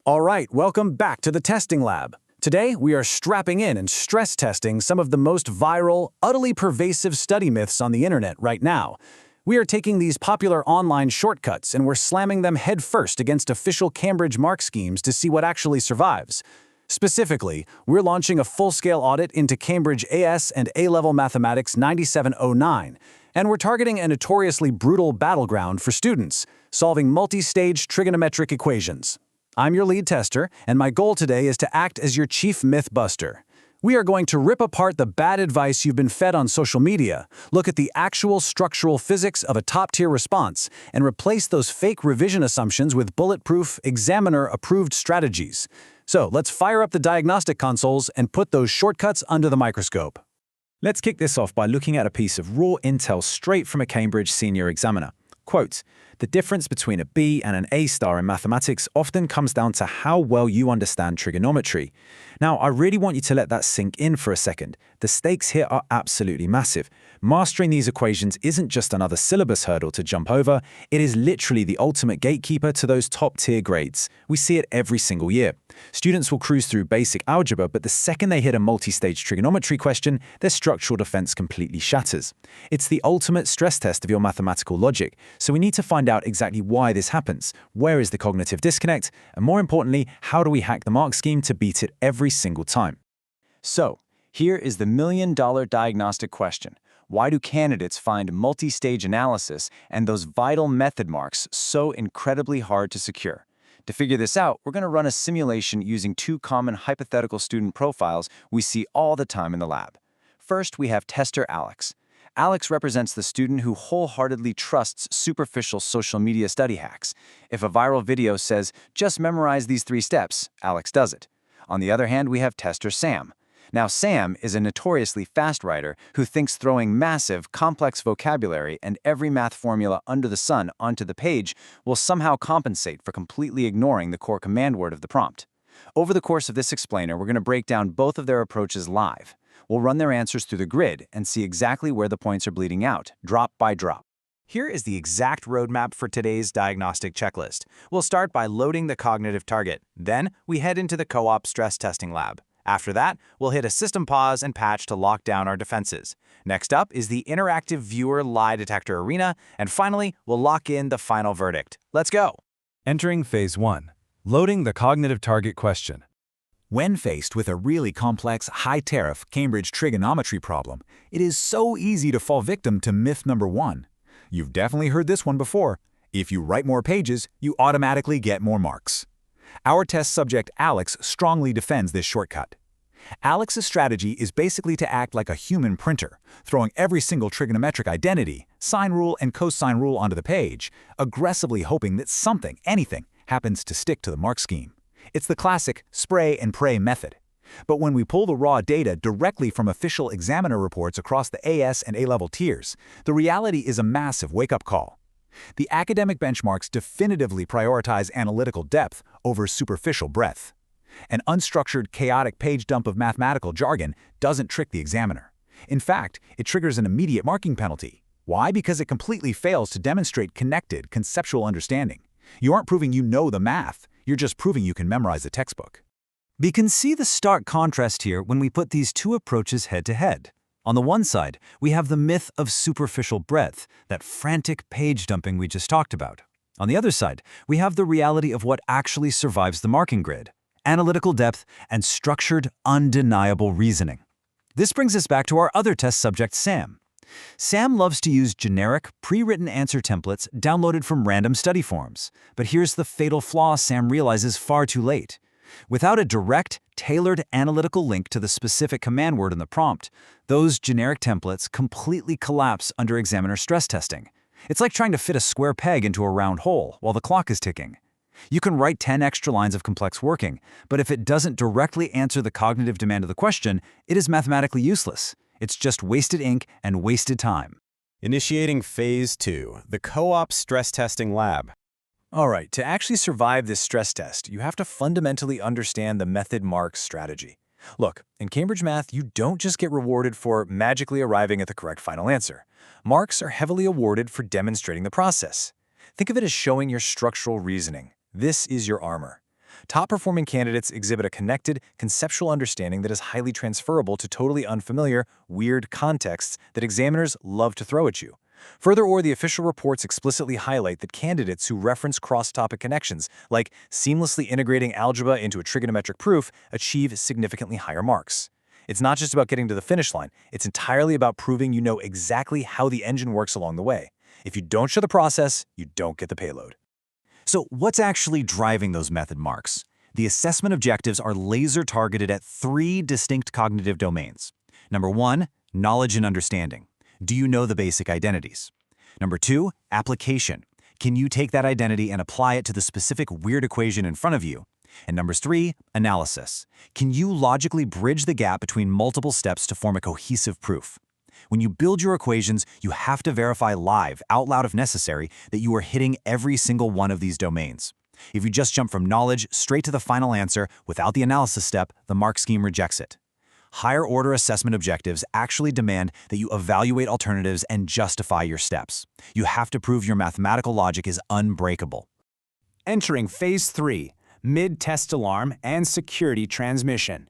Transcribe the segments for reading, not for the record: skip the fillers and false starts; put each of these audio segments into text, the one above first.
All right, welcome back to the testing lab. Today, we are strapping in and stress testing some of the most viral, utterly pervasive study myths on the internet right now. We are taking these popular online shortcuts and we're slamming them headfirst against official Cambridge mark schemes to see what actually survives. Specifically, we're launching a full-scale audit into Cambridge AS and A-level mathematics 9709, and we're targeting a notoriously brutal battleground for students, solving multi-stage trigonometric equations. I'm your lead tester, and my goal today is to act as your chief myth buster. We are going to rip apart the bad advice you've been fed on social media, look at the actual structural physics of a top-tier response, and replace those fake revision assumptions with bulletproof, examiner-approved strategies. So let's fire up the diagnostic consoles and put those shortcuts under the microscope. Let's kick this off by looking at a piece of raw intel straight from a Cambridge senior examiner. Quote, "The difference between a B and an A star in mathematics often comes down to how well you understand trigonometry." Now, I really want you to let that sink in for a second. The stakes here are absolutely massive. Mastering these equations isn't just another syllabus hurdle to jump over, it is literally the ultimate gatekeeper to those top-tier grades. We see it every single year. Students will cruise through basic algebra, but the second they hit a multi-stage trigonometry question, their structural defense completely shatters. It's the ultimate stress test of your mathematical logic, so we need to find out exactly why this happens, where is the cognitive disconnect, and more importantly, how do we hack the mark scheme to beat it every single time? So, here is the million-dollar diagnostic question. Why do candidates find multi-stage analysis and those vital method marks so incredibly hard to secure? To figure this out, we're going to run a simulation using two common hypothetical student profiles we see all the time in the lab. First, we have tester Alex. Alex represents the student who wholeheartedly trusts superficial social media study hacks. If a viral video says, "Just memorize these 3 steps," Alex does it. On the other hand, we have tester Sam. Now, Sam is a notoriously fast writer who thinks throwing massive, complex vocabulary and every math formula under the sun onto the page will somehow compensate for completely ignoring the core command word of the prompt. Over the course of this explainer, we're going to break down both of their approaches live. We'll run their answers through the grid and see exactly where the points are bleeding out, drop by drop. Here is the exact roadmap for today's diagnostic checklist. We'll start by loading the cognitive target. Then, we head into the co-op stress testing lab. After that, we'll hit a system pause and patch to lock down our defenses. Next up is the interactive viewer lie detector arena, and finally, we'll lock in the final verdict. Let's go! Entering Phase 1. Loading the cognitive target question. When faced with a really complex, high-tariff Cambridge trigonometry problem, it is so easy to fall victim to myth number 1. You've definitely heard this one before. If you write more pages, you automatically get more marks. Our test subject Alex strongly defends this shortcut. Alex's strategy is basically to act like a human printer, throwing every single trigonometric identity, sine rule and cosine rule onto the page, aggressively hoping that something, anything, happens to stick to the mark scheme. It's the classic spray and pray method. But when we pull the raw data directly from official examiner reports across the AS and A-level tiers, the reality is a massive wake-up call. The academic benchmarks definitively prioritize analytical depth over superficial breadth. An unstructured, chaotic page dump of mathematical jargon doesn't trick the examiner. In fact, it triggers an immediate marking penalty. Why? Because it completely fails to demonstrate connected, conceptual understanding. You aren't proving you know the math, you're just proving you can memorize the textbook. We can see the stark contrast here when we put these two approaches head-to-head. On the one side, we have the myth of superficial breadth, that frantic page dumping we just talked about. On the other side, we have the reality of what actually survives the marking grid: analytical depth and structured, undeniable reasoning. This brings us back to our other test subject, Sam. Sam loves to use generic, pre-written answer templates downloaded from random study forums. But here's the fatal flaw Sam realizes far too late. Without a direct, tailored analytical link to the specific command word in the prompt, those generic templates completely collapse under examiner stress testing. It's like trying to fit a square peg into a round hole while the clock is ticking. You can write 10 extra lines of complex working, but if it doesn't directly answer the cognitive demand of the question, it is mathematically useless. It's just wasted ink and wasted time. Initiating Phase 2, the co-op stress testing lab. All right, to actually survive this stress test, you have to fundamentally understand the method mark strategy. Look, in Cambridge Math, you don't just get rewarded for magically arriving at the correct final answer. Marks are heavily awarded for demonstrating the process. Think of it as showing your structural reasoning. This is your armor. Top-performing candidates exhibit a connected, conceptual understanding that is highly transferable to totally unfamiliar, weird contexts that examiners love to throw at you. Furthermore, the official reports explicitly highlight that candidates who reference cross-topic connections, like seamlessly integrating algebra into a trigonometric proof, achieve significantly higher marks. It's not just about getting to the finish line, it's entirely about proving you know exactly how the engine works along the way. If you don't show the process, you don't get the payload. So what's actually driving those method marks? The assessment objectives are laser-targeted at 3 distinct cognitive domains. Number 1, knowledge and understanding. Do you know the basic identities? Number 2, application. Can you take that identity and apply it to the specific weird equation in front of you? And number 3, analysis. Can you logically bridge the gap between multiple steps to form a cohesive proof? When you build your equations, you have to verify live, out loud if necessary, that you are hitting every single one of these domains. If you just jump from knowledge straight to the final answer without the analysis step, the mark scheme rejects it. Higher-order assessment objectives actually demand that you evaluate alternatives and justify your steps. You have to prove your mathematical logic is unbreakable. Entering Phase 3, Mid-Test Alarm and Security Transmission.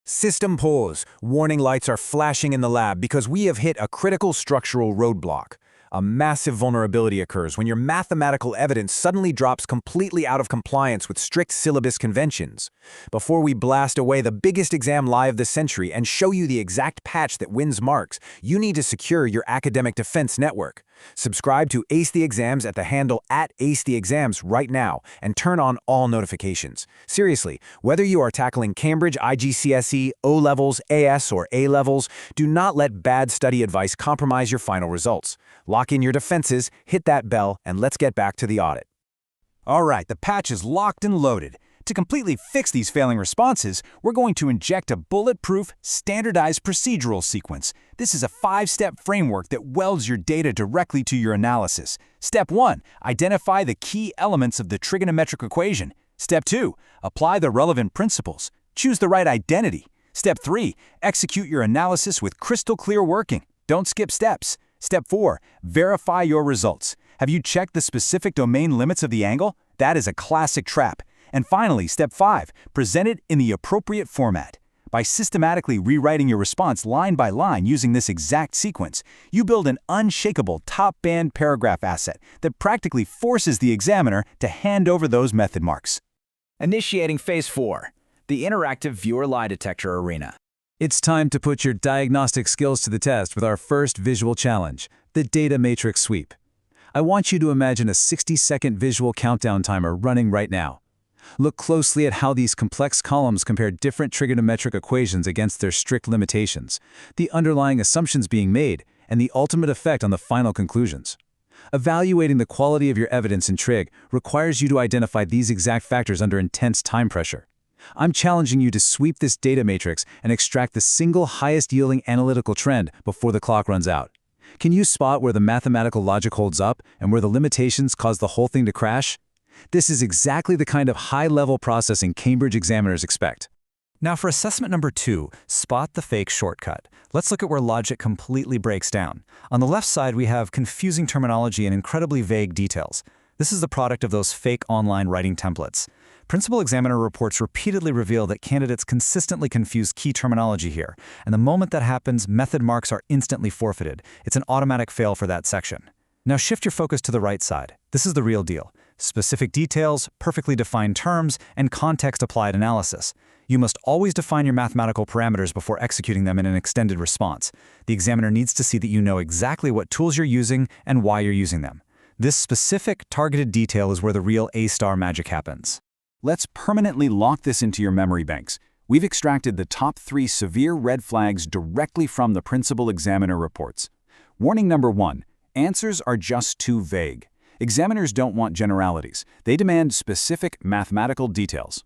System pause. Warning lights are flashing in the lab because we have hit a critical structural roadblock. A massive vulnerability occurs when your mathematical evidence suddenly drops completely out of compliance with strict syllabus conventions. Before we blast away the biggest exam lie of the century and show you the exact patch that wins marks, you need to secure your academic defense network. Subscribe to Ace the Exams at the handle @AceTheExams right now and turn on all notifications. Seriously, whether you are tackling Cambridge IGCSE, O-levels, AS, or A-levels, do not let bad study advice compromise your final results. Lock in your defenses, hit that bell, and let's get back to the audit. All right, the patch is locked and loaded. To completely fix these failing responses, we're going to inject a bulletproof, standardized procedural sequence. This is a 5-step framework that welds your data directly to your analysis. Step 1, identify the key elements of the trigonometric equation. Step 2, apply the relevant principles. Choose the right identity. Step 3, execute your analysis with crystal clear working. Don't skip steps. Step 4, verify your results. Have you checked the specific domain limits of the angle? That is a classic trap. And finally, Step 5, present it in the appropriate format. By systematically rewriting your response line by line using this exact sequence, you build an unshakable top-band paragraph asset that practically forces the examiner to hand over those method marks. Initiating Phase 4, the Interactive Viewer Lie Detector Arena. It's time to put your diagnostic skills to the test with our first visual challenge, the data matrix sweep. I want you to imagine a 60-second visual countdown timer running right now. Look closely at how these complex columns compare different trigonometric equations against their strict limitations, the underlying assumptions being made, and the ultimate effect on the final conclusions. Evaluating the quality of your evidence in trig requires you to identify these exact factors under intense time pressure. I'm challenging you to sweep this data matrix and extract the single highest-yielding analytical trend before the clock runs out. Can you spot where the mathematical logic holds up and where the limitations cause the whole thing to crash? This is exactly the kind of high-level processing Cambridge examiners expect. Now for assessment number 2, spot the fake shortcut. Let's look at where logic completely breaks down. On the left side, we have confusing terminology and incredibly vague details. This is the product of those fake online writing templates. Principal examiner reports repeatedly reveal that candidates consistently confuse key terminology here, and the moment that happens, method marks are instantly forfeited. It's an automatic fail for that section. Now shift your focus to the right side. This is the real deal. Specific details, perfectly defined terms, and context-applied analysis. You must always define your mathematical parameters before executing them in an extended response. The examiner needs to see that you know exactly what tools you're using and why you're using them. This specific, targeted detail is where the real A-star magic happens. Let's permanently lock this into your memory banks. We've extracted the top 3 severe red flags directly from the principal examiner reports. Warning number 1, answers are just too vague. Examiners don't want generalities. They demand specific mathematical details.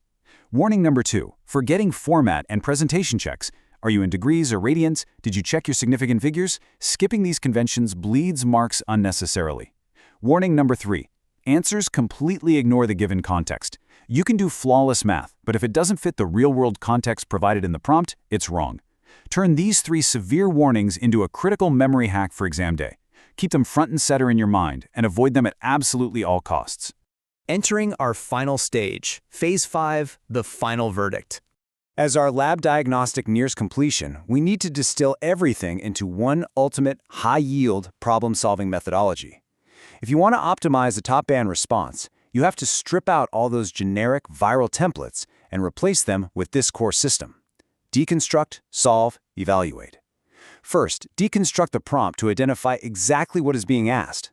Warning number 2, forgetting format and presentation checks. Are you in degrees or radians? Did you check your significant figures? Skipping these conventions bleeds marks unnecessarily. Warning number 3, answers completely ignore the given context. You can do flawless math, but if it doesn't fit the real-world context provided in the prompt, it's wrong. Turn these 3 severe warnings into a critical memory hack for exam day. Keep them front and center in your mind and avoid them at absolutely all costs. Entering our final stage, Phase 5, the final verdict. As our lab diagnostic nears completion, we need to distill everything into one ultimate, high-yield problem-solving methodology. If you want to optimize a top-band response, you have to strip out all those generic viral templates and replace them with this core system. Deconstruct, solve, evaluate. First, deconstruct the prompt to identify exactly what is being asked.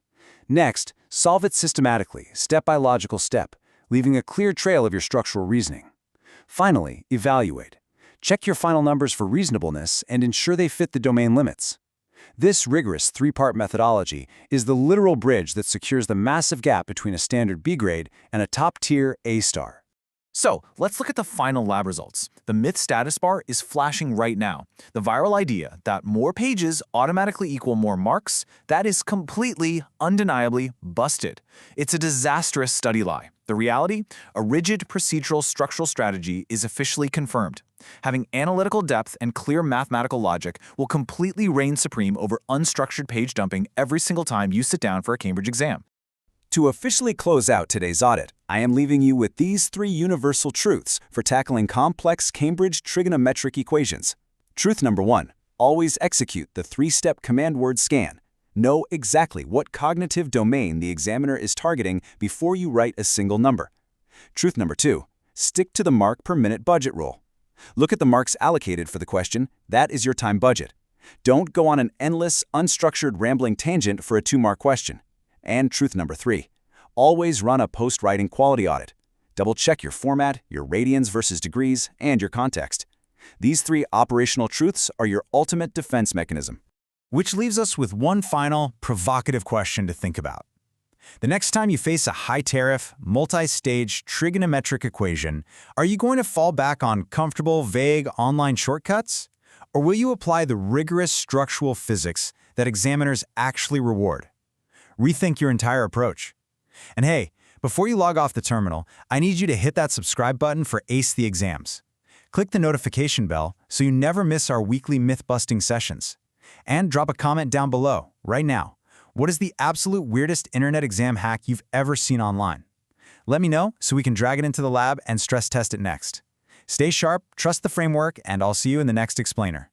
Next, solve it systematically, step by logical step, leaving a clear trail of your structural reasoning. Finally, evaluate. Check your final numbers for reasonableness and ensure they fit the domain limits. This rigorous three-part methodology is the literal bridge that secures the massive gap between a standard B grade and a top-tier A star. So, let's look at the final lab results. The myth status bar is flashing right now. The viral idea that more pages automatically equal more marks, that is completely, undeniably busted. It's a disastrous study lie. The reality? A rigid procedural structural strategy is officially confirmed. Having analytical depth and clear mathematical logic will completely reign supreme over unstructured page dumping every single time you sit down for a Cambridge exam. To officially close out today's audit, I am leaving you with these 3 universal truths for tackling complex Cambridge trigonometric equations. Truth number 1, always execute the 3-step command word scan. Know exactly what cognitive domain the examiner is targeting before you write a single number. Truth number 2, stick to the mark per minute budget rule. Look at the marks allocated for the question. That is your time budget. Don't go on an endless, unstructured, rambling tangent for a 2-mark question. And truth number 3, always run a post-writing quality audit. Double-check your format, your radians versus degrees, and your context. These 3 operational truths are your ultimate defense mechanism. Which leaves us with one final, provocative question to think about. The next time you face a high-tariff, multi-stage trigonometric equation, are you going to fall back on comfortable, vague online shortcuts? Or will you apply the rigorous structural physics that examiners actually reward? Rethink your entire approach. And hey, before you log off the terminal, I need you to hit that subscribe button for Ace the Exams. Click the notification bell so you never miss our weekly myth-busting sessions. And drop a comment down below, right now. What is the absolute weirdest internet exam hack you've ever seen online? Let me know so we can drag it into the lab and stress test it next. Stay sharp, trust the framework, and I'll see you in the next explainer.